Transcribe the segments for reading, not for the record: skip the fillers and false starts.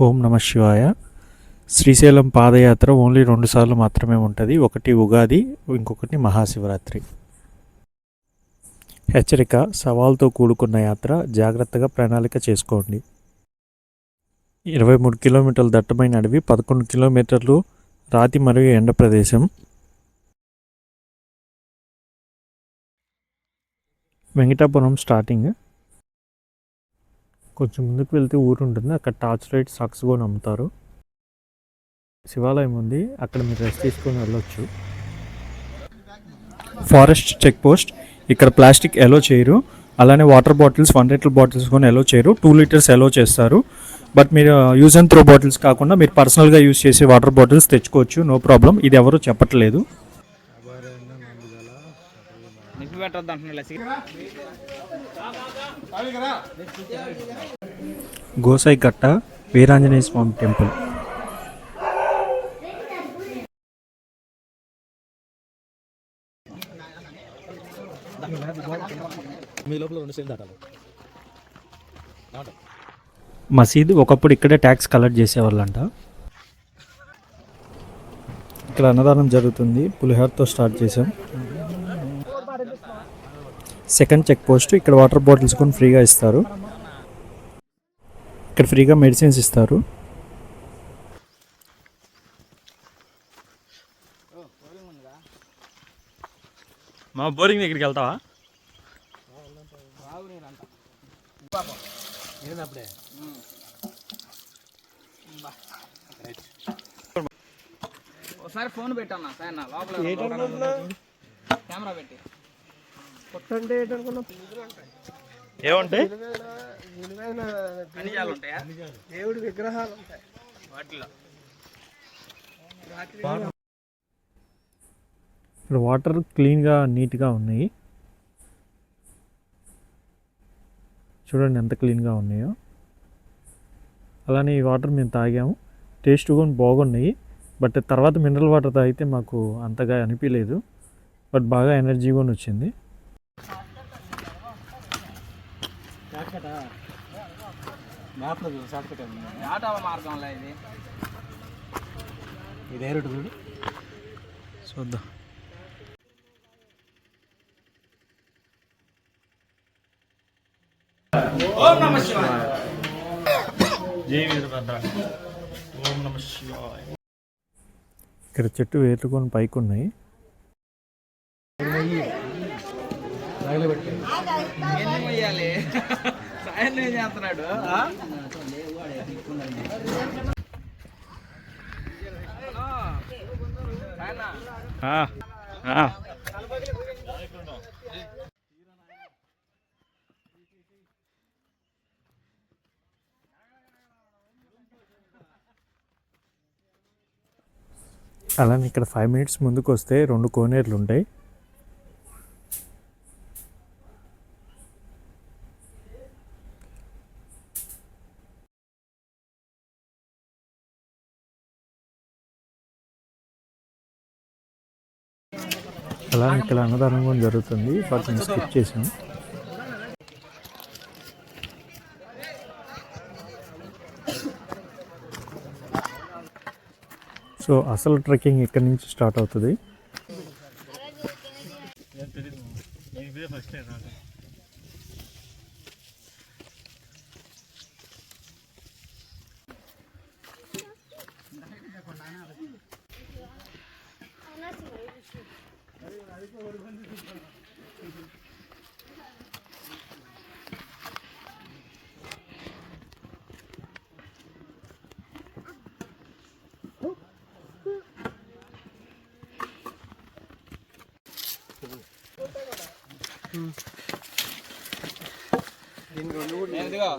ఓం నమ శివాయ. శ్రీశైలం పాదయాత్ర ఓన్లీ 2 సార్లు మాత్రమే ఉంటుంది. ఒకటి ఉగాది, ఇంకొకటి మహాశివరాత్రి. హెచ్చరిక: సవాల్తో కూడుకున్న యాత్ర, జాగ్రత్తగా ప్రణాళిక చేసుకోండి. 23 కిలోమీటర్ల దట్టమైన అడవి, 11 కిలోమీటర్లు రాతి మరియు ఎండ ప్రదేశం. వెంకటాపురం స్టార్టింగ్. కొంచెం ముందుకు వెళ్తే ఊరు ఉంటుంది. అక్కడ టార్చ్ లైట్ సాక్స్ కూడా అమ్ముతారు. శివాలయం ఉంది, అక్కడ మీరు రెస్ట్ తీసుకొని వెళ్ళొచ్చు. Forest check post. ఇక్కడ ప్లాస్టిక్ ఎలో చేయరు. అలానే వాటర్ బాటిల్స్ 1 లీటర్ బాటిల్స్ కూడా ఎలో చేయరు. 2 లీటర్స్ ఎలో చేస్తారు. బట్ మీరు యూజ్ అండ్ త్రో బాటిల్స్ కాకుండా మీరు పర్సనల్గా యూజ్ చేసే వాటర్ బాటిల్స్ తెచ్చుకోవచ్చు, నో ప్రాబ్లం. ఇది ఎవరు చెప్పట్లేదు. గోసాయి కట్ట, వీరాంజనేయ స్వామి టెంపుల్. మసీద్. ఒకప్పుడు ఇక్కడే ట్యాక్స్ కలెక్ట్ చేసేవాళ్ళంట. ఇక్కడ అన్నదానం జరుగుతుంది. పులిహోరతో స్టార్ట్ చేసాం. Second check post. ఇక్కడ వాటర్ బాటిల్స్ కూడా ఫ్రీగా ఇస్తారు. ఇక్కడ ఫ్రీగా మెడిసిన్స్ ఇస్తారు. మా బోరింగ్ దగ్గరికి వెళ్తావా? ఒకసారి ఫోన్ పెట్టన్నా సార్, లోపల కెమెరా పెట్టి ఏముంటాయి? ఖనిజాలు ఉంటాయా? దేవుడి విగ్రహాలు ఉంటాయి వాటిలో. ఇక్కడ వాటర్ క్లీన్గా నీట్గా ఉన్నాయి. చూడండి ఎంత క్లీన్గా ఉన్నాయో. అలానే ఈ వాటర్ మేము తాగాము, టేస్ట్ కూడా బాగున్నాయి. బట్ తర్వాత మినరల్ వాటర్ తాగితే మాకు అంతగా అనిపించలేదు. బట్ బాగా ఎనర్జీ కూడా వచ్చింది. మార్గంలో ఇదే రూట్ చూడు, చూద్దాం. ఓం నమ శివాయ. జై వీరభద్ర. ఓం నమ శివాయ. ఇక్కడ చెట్టు వేర్లుకొని పైకి ఉన్నాయి. సాయం ఏం చేస్తున్నాడు? అలానే ఇక్కడ 5 minutes ముందుకు వస్తే 2 కోనేరులు ఉంటాయి. అలా ఇక్కడ అన్నదానం కూడా జరుగుతుంది. బట్ నేను స్కిప్ చేసాం. సో అసలు ట్రెక్కింగ్ ఇక్కడ నుంచి స్టార్ట్ అవుతుంది.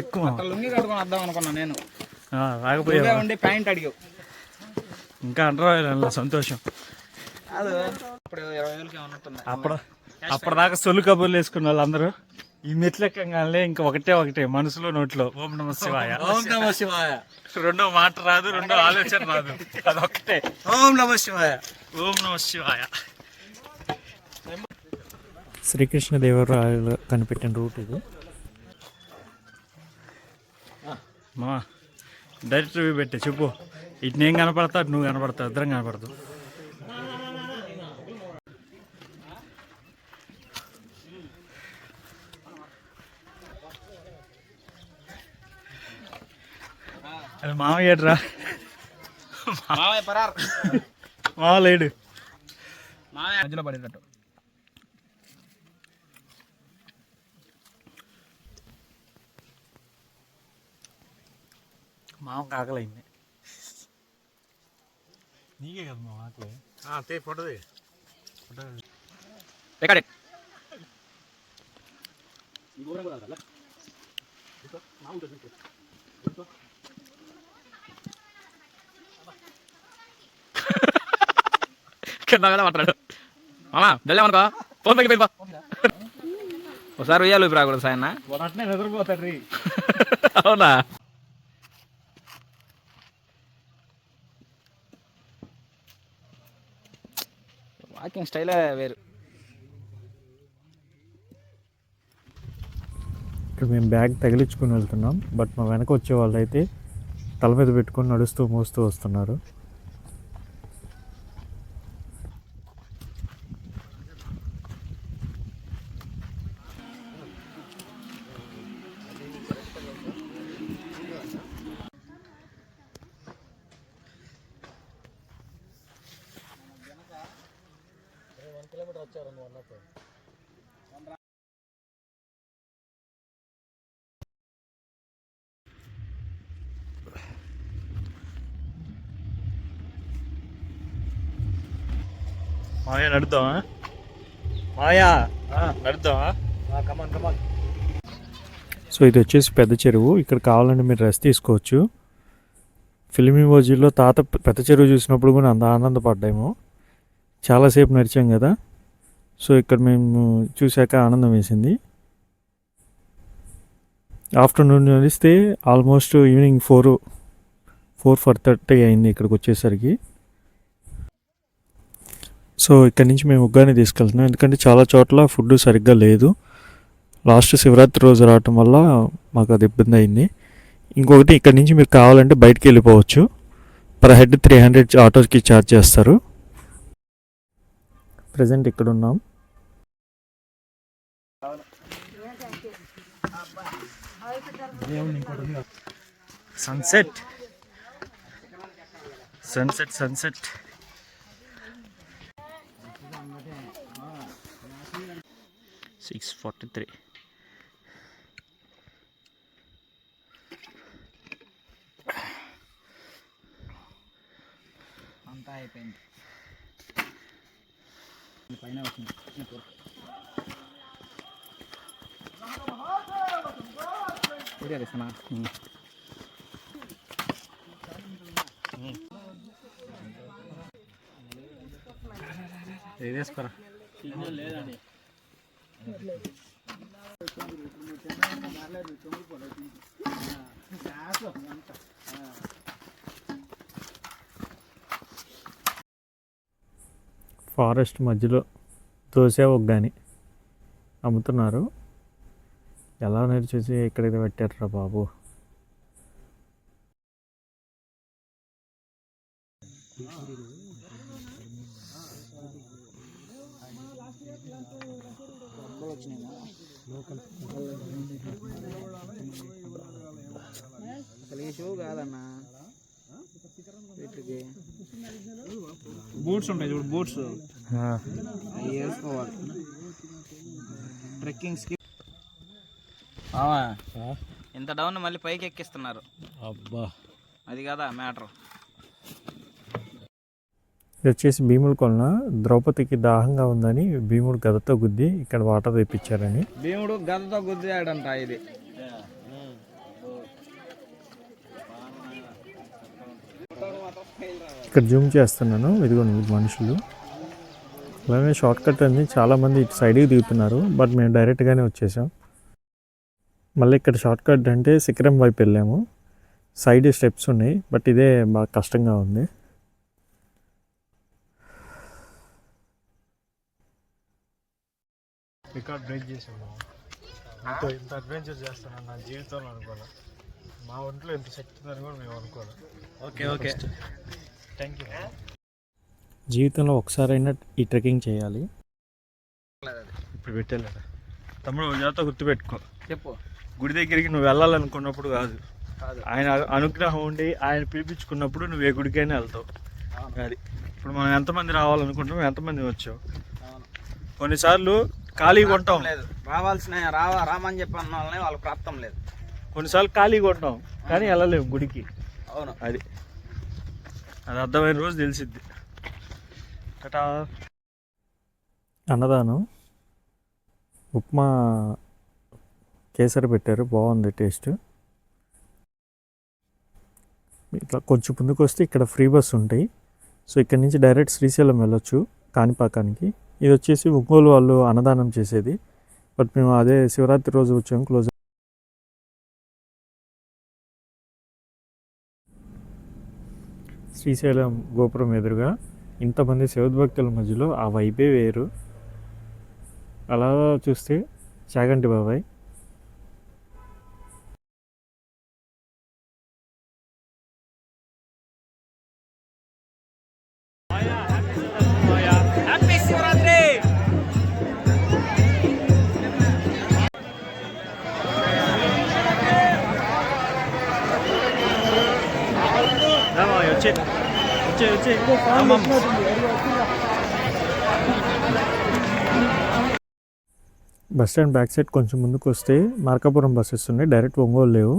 ఎక్కువ లుంగి కట్టుకొని వద్దాం అనుకున్నా నేను. రాకపోయా ఉండి ప్యాంట్ అడిగావు. ఇంకా అంటారా సంతోషం. ఇప్పుడు 20,000 ఏమన్నట్టున్నాయి. అప్పటిదాకా సొల్లు కబుర్లు వేసుకున్న వాళ్ళందరూ ఈ మెట్లెక్కగానే ఇంకా ఒకటే మనసులో నోట్లో ఓం నమ శివాయ. ఓం నమ శివాయ. రెండో మాట రాదు, రెండో ఆలోచన రాదు, అదొక్కటే ఓం నమ శివాయ. ఓం నమ శివాయ. శ్రీకృష్ణదేవరాయలు కనిపెట్టిన రూట్ ఇది. మా డైరెక్ట్ రివ్యూ పెట్టే చెప్పు. ఇటు నేను కనపడతా, అటు నువ్వు కనపడతావు, ఇద్దరం కనపడతావు. అది మామయ్య ఏట్రా, మామయ్య పరార్. మామ లేడు. మామయ్య మధ్యలో పడేటట్టు. మామ ఆకలైంది. నీకే కదా మామ ఆకలి. Photo record. కింద కదా మాట్లాడు మామా. వెళ్ళామనుకో ఫోన్ పైకి వెళ్ళిపో. ఒకసారి ఉయ్యాలు రాకూడదు సాయన్న. అట్నే నిద్రపోతాడు రీ. అవునా? వాకింగ్ స్టైలే వేరు. ఇక్కడ మేము బ్యాగ్ తగిలించుకుని వెళ్తున్నాం. బట్ మా వెనక వచ్చే వాళ్ళు అయితే తల మీద పెట్టుకొని నడుస్తూ మోస్తూ వస్తున్నారు. మాయా నడుద్దామా? మాయా నడుద్దామా? సో ఇది వచ్చేసి పెద్ద చెరువు. ఇక్కడ కావాలంటే మీరు రెస్ట్ తీసుకోవచ్చు. ఫిల్మ్ ఇమోజీలో తాత పెద్ద చెరువు చూసినప్పుడు కూడా అంత ఆనందపడ్డాము. చాలాసేపు నడిచాం కదా, సో ఇక్కడ మేము చూశాక ఆనందం వేసింది. ఆఫ్టర్నూన్ నడిస్తే ఆల్మోస్ట్ ఈవినింగ్ 4:30 అయింది ఇక్కడికి వచ్చేసరికి. సో ఇక్కడ నుంచి మేము ఉగ్గాని తీసుకెళ్తున్నాం, ఎందుకంటే చాలా చోట్ల ఫుడ్ సరిగ్గా లేదు. లాస్ట్ శివరాత్రి రోజు రావటం వల్ల మాకు అది ఇబ్బంది అయింది. ఇంకొకటి, ఇక్కడ నుంచి మీరు కావాలంటే బయటికి వెళ్ళిపోవచ్చు. పర్ హెడ్ 300 ఆటోకి ఛార్జ్ చేస్తారు. ప్రజెంట్ ఇక్కడ ఉన్నాం. Sunset sunset sunset 6:43. అంతా అయిపోయింది. పైన వచ్చింది. ఇదేసుకోరా. ఫారెస్ట్ మధ్యలో దోశ ఉగ్గాని అమ్ముతున్నారు. ఎలా అనేది చూసి ఇక్కడికి పెట్టారా బాబు. అసలు ఈ షూ కాదన్నా, వీటికి బూట్స్ ఉంటాయి చూడు, బూట్స్ అవి వేసుకోవాలి ట్రెక్కింగ్స్కి. ఇంత డౌన్ మళ్ళీ పైకి ఎక్కిస్తున్నారు. అబ్బా, అది కదా మ్యాటర్. ఇది వచ్చేసి భీముల కొలన. ద్రౌపదికి దాహంగా ఉందని భీముడు గదతో గుద్ది ఇక్కడ వాటర్ తెప్పించారని. భీముడు గదతో గుద్దాడంట. ఇది ఇక్కడ జూమ్ చేస్తున్నాను. ఇదిగోండి మనుషులు. అలానే షార్ట్ కట్ అని చాలామంది ఇటు సైడ్కి దిగుతున్నారు. బట్ మేము డైరెక్ట్గానే వచ్చేసాం. మళ్ళీ ఇక్కడ షార్ట్ కట్ అంటే శిఖరం వైపు వెళ్ళాము. సైడ్ స్టెప్స్ ఉన్నాయి, బట్ ఇదే బాగా కష్టంగా ఉంది. రికార్డ్ బ్రేక్ చేసాము. ఇంత అడ్వెంచర్ చేస్తాను నా జీవితంలో అనుకోలే. మా ఒంట్లో ఎంత శక్తి ఉందని కూడా మేము అనుకోవాలి. Okay okay thank you. జీవితంలో ఒకసారైనా ఈ ట్రెక్కింగ్ చేయాలి. ఇప్పుడు పెట్టలేదా తమ్ముడు, జాగ్రత్త గుర్తుపెట్టుకో. చెప్పు. గుడి దగ్గరికి నువ్వు వెళ్ళాలనుకున్నప్పుడు కాదు, ఆయన అనుగ్రహం ఉండి ఆయన పిలిపించుకున్నప్పుడు నువ్వు ఏ గుడికైనా వెళ్తావు. అది ఇప్పుడు మనం ఎంతమంది రావాలనుకుంటున్నాం, ఎంతమంది వచ్చావు. కొన్నిసార్లు ఖాళీగా ఉంటాం, లేదు రావాల్సిన రామని చెప్పి అన్న వాళ్ళని వాళ్ళకి ప్రాప్తం లేదు. కొన్నిసార్లు ఖాళీగా ఉంటాం కానీ వెళ్ళలేము గుడికి. అవును, అది అర్థమైన రోజు తెలిసిద్ది. టటా. అన్నదానం ఉప్మా కేసరి పెట్టారు, బాగుంది టేస్ట్. ఇట్లా కొంచెం ముందుకు వస్తే ఇక్కడ ఫ్రీ బస్ ఉంటాయి. సో ఇక్కడ నుంచి డైరెక్ట్ శ్రీశైలం వెళ్ళొచ్చు కాణిపాకానికి. ఇది వచ్చేసి ఒంగోలు వాళ్ళు అన్నదానం చేసేది, బట్ మేము అదే శివరాత్రి రోజు వచ్చాము, క్లోజ్. శ్రీశైలం గోపురం ఎదురుగా ఇంతమంది శివభక్తుల మధ్యలో ఆ వైబే వేరు. అలా చూస్తే చాగంటి బాబాయ్. Happy Shivaratri. Bus stand back side కొంచెం ముందుకు వస్తే మార్కాపురం బస్సెస్ ఉన్నాయి, డైరెక్ట్ ఒంగోలు లేవు.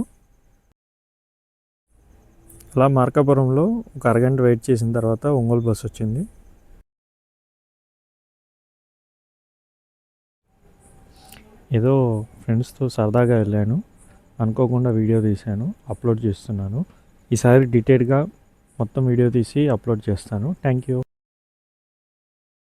అలా మార్కాపురంలో ఒక అరగంట వెయిట్ చేసిన తర్వాత ఒంగోలు బస్ వచ్చింది. ఏదో ఫ్రెండ్స్తో సరదాగా వెళ్ళాను, అనుకోకుండా వీడియో తీశాను, అప్లోడ్ చేస్తున్నాను. ఈసారి డీటెయిల్గా మొత్తం వీడియో తీసి అప్లోడ్ చేస్తాను. Thank you.